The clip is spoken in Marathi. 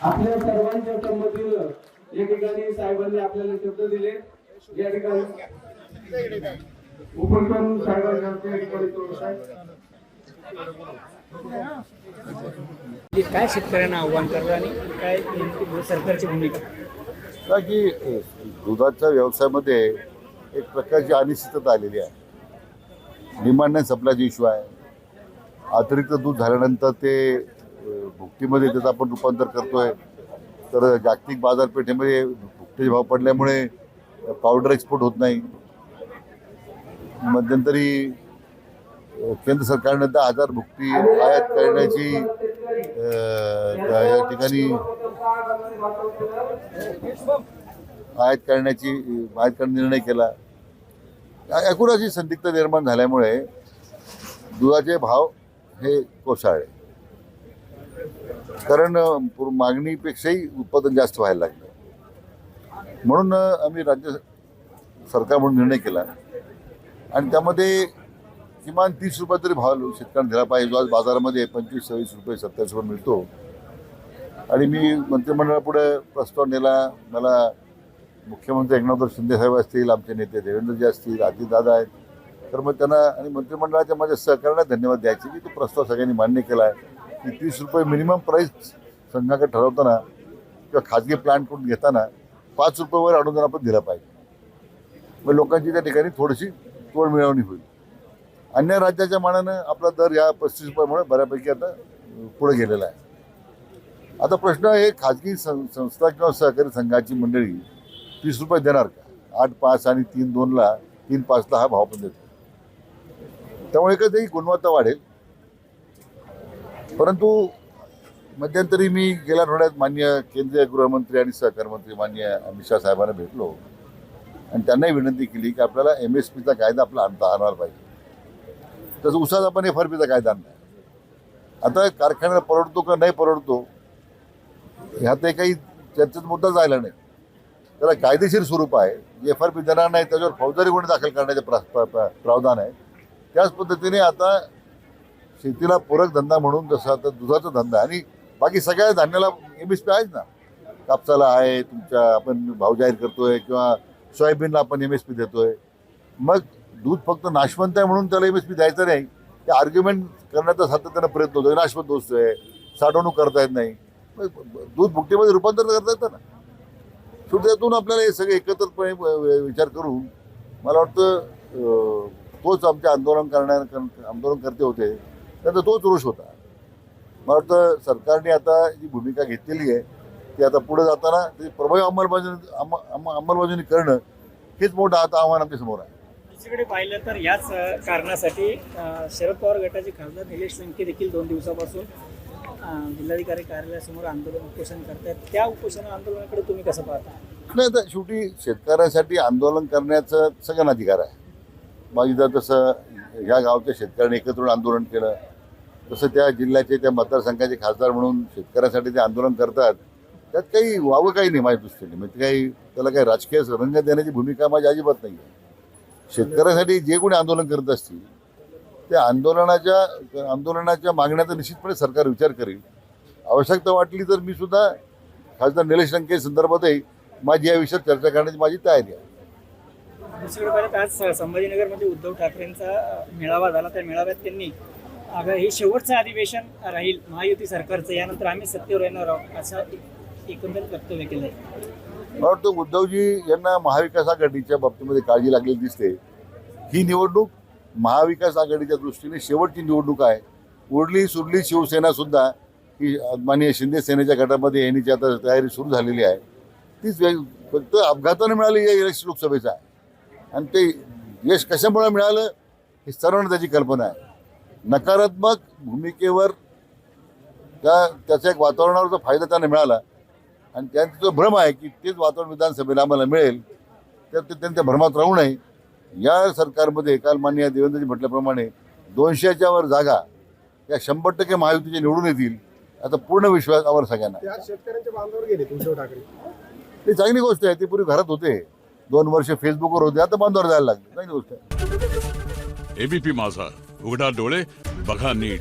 आपल्या सर्वांच्या संमतीनं या ठिकाणी साहेबांनी आपल्याला शब्द दिले। या ठिकाणी उपक्रम साहेबांच्या ठिकाणी काय शेतकऱ्यांना आव्हान करतात आणि काय सरकारची भूमिका? की दुधाच्या व्यवसायामध्ये एक प्रकारची अनिश्चितता आलेली आहे। डिमांड आणि सप्लायचा इश्यू आहे। अतिरिक्त दूध झाल्यानंतर ते भुकटीमध्ये त्याचं आपण रूपांतर करतोय, तर जागतिक बाजारपेठेमध्ये भुकटीचे भाव पडल्यामुळे पावडर एक्सपोर्ट होत नाही। मध्यंतरी केंद्र सरकारने 10,000 भुकटी आयात करण्याची या ठिकाणी आयात करण्याचा निर्णय केला। एकूण अशी संदिग्धता निर्माण झाल्यामुळे दुधाचे भाव हे कोसळले, कारण मागणीपेक्षाही उत्पादन जास्त व्हायला लागलं। म्हणून आम्ही राज्य सरकार म्हणून निर्णय केला आणि त्यामध्ये किमान 30 रुपये तरी भाव शेतकऱ्यांना दिला पाहिजे, जो आज बाजारामध्ये 25-26 रुपये 27 रुपये मिळतो। आणि मी मंत्रिमंडळापुढे प्रस्ताव नेला। मला मुख्यमंत्री एकनाथ शिंदे साहेब असतील, आमचे नेते देवेंद्रजी असतील, अजितदादा आहेत, तर मग त्यांना आणि मंत्रिमंडळाच्या माझ्या सहकार्याला धन्यवाद द्यायचे की तो प्रस्ताव सगळ्यांनी मान्य केला आहे की 30 रुपये मिनिमम प्राईस संघाकडे ठरवताना किंवा खाजगी प्लांटकडून घेताना 5 रुपयेवर अनुदान आपण दिलं पाहिजे। मग लोकांची त्या ठिकाणी थोडीशी तोड मिळवणी होईल। अन्य राज्याच्या मानानं आपला दर या 35 रुपयामुळे बऱ्यापैकी आता पुढे गेलेला आहे। आता प्रश्न आहे, खाजगी संस्था किंवा सहकारी संघाची मंडळी 30 रुपये देणार का? 8-5 आणि 3-2ला 3-5ला हा भाव पण देतो, त्यामुळे कधी गुणवत्ता वाढेल। परंतु मध्यंतरी मी गेल्या आठवड्यात माननीय केंद्रीय गृहमंत्री आणि सहकार मंत्री माननीय अमित शाह साहेबांना भेटलो आणि त्यांनाही विनंती केली की आपल्याला MSPचा कायदा आपला आणायला पाहिजे। तसं उसाचा आपण FRPचा कायदा आणला। आता कारखान्याला परवडतो का नाही परवडतो ह्यात काही चर्चेचा मुद्दा जायला नाही, त्याला कायदेशीर स्वरूप आहे। FRP देणार नाही त्याच्यावर फौजदारी गुन्हे दाखल करण्याचे प्रावधान आहे। त्याच पद्धतीने आता शेतीला पूरक धंदा म्हणून जसं आता दुधाचा धंदा आणि बाकी सगळ्या धान्याला MSP आहेच ना। कापसाला आहे, तुमच्या आपण भाव जाहीर करतोय, किंवा सोयाबीनला आपण MSP देतोय। मग दूध फक्त नाशवंत आहे म्हणून त्याला MSP द्यायचं नाही, ते आर्ग्युमेंट करण्याचा सातत्यानं प्रयत्न होतो। नाशवंत दोस्त आहे, साठवणूक करता येत नाही, दूध भुकटीमध्ये रूपांतर करता येतं ना। शेवटी त्यातून आपल्याला हे सगळे एकत्रितपणे विचार करून मला वाटतं तोच आमचे आंदोलनकर्ते होते, त्यांचा तोच रोष होता। मला वाटतं सरकारने आता जी भूमिका घेतलेली आहे ती आता पुढे जाताना ती प्रभावी अंमलबजावणी करणं हेच मोठं आता आव्हान आमच्या समोर आहे। दुसरीकडे पाहिलं तर याच कारणासाठी शरद पवार गटाचे खासदार निलेश लंके देखील 2 दिवसापासून जिल्हाधिकारी कार्यालयासमोर आंदोलन उपोषण करतात। त्या उपोषण आंदोलनाकडे तुम्ही कसं पाहता? नाही, तर शेवटी शेतकऱ्यांसाठी आंदोलन करण्याचा सगळ्यांना अधिकार आहे। मग इथं तसं ह्या गावच्या शेतकऱ्यांनी एकत्र आंदोलन केलं, तसं त्या जिल्ह्याचे त्या मतदारसंघाचे खासदार म्हणून शेतकऱ्यांसाठी ते आंदोलन करतात, त्यात काही वावं काही नाही माझ्या दृष्टीने। म्हणजे काही त्याला काही राजकीय रंग देण्याची भूमिका माझी अजिबात नाही आहे। शेतकऱ्यांसाठी जे कोणी आंदोलन करत असतील त्या आंदोलनाच्या मागण्याचा निश्चितपणे सरकार विचार करेल। आवश्यकता वाटली तर मी सुद्धा खासदार निलेश लंके संदर्भातही माझी या विषयात चर्चा करण्याची माझी तयारी आहे। दुसरीकडे पाहिलं तर आज संभाजीनगरमध्ये उद्धव ठाकरेंचा मेळावा झाला। त्या मेळाव्यात त्यांनी हे शेवटचं अधिवेशन राहील महायुती सरकारचं, यानंतर आम्ही सत्तेवर येणार आहोत असं एकंदरीत वक्तव्य केलं आहे। मला वाटतं उद्धवजी यांना महाविकास आघाडीच्या बाबतीमध्ये काळजी लागलेली दिसते। ही निवडणूक महाविकास आघाडीच्या दृष्टीने शेवटची निवडणूक आहे। उरली सुरली शिवसेना सुद्धा ही माननीय शिंदे सेनेच्या गटामध्ये येण्याची आता तयारी सुरू झालेली आहे। तीच फक्त अपघाताने मिळाली या लोकसभेचा आहे आणि ते यश कशामुळे मिळालं हे सर्वांना त्याची कल्पना आहे। नकारात्मक भूमिकेवर त्याच्या एक वातावरणावरचा फायदा त्यांना मिळाला आणि त्यांचा जो भ्रम आहे की तेच वातावरण विधानसभेला आम्हाला मिळेल, तर ते त्यांच्या भ्रमात राहू नये। या सरकारमध्ये काल माननीय देवेंद्रजी म्हटल्याप्रमाणे 200च्या वर जागा या 100% महायुतीचे निवडून येतील आता पूर्ण विश्वास आम्हाला सगळ्यांना। शेतकऱ्यांच्या बांधावर गेले उद्धव ठाकरे, ही चांगली गोष्ट आहे। ती पूर्वी घरात होते, 2 वर्ष फेसबुकवर होते, आता बांधावर जायला लागले, चांगली गोष्ट आहे। ABP माझा, उघडा डोळे बघा नीट।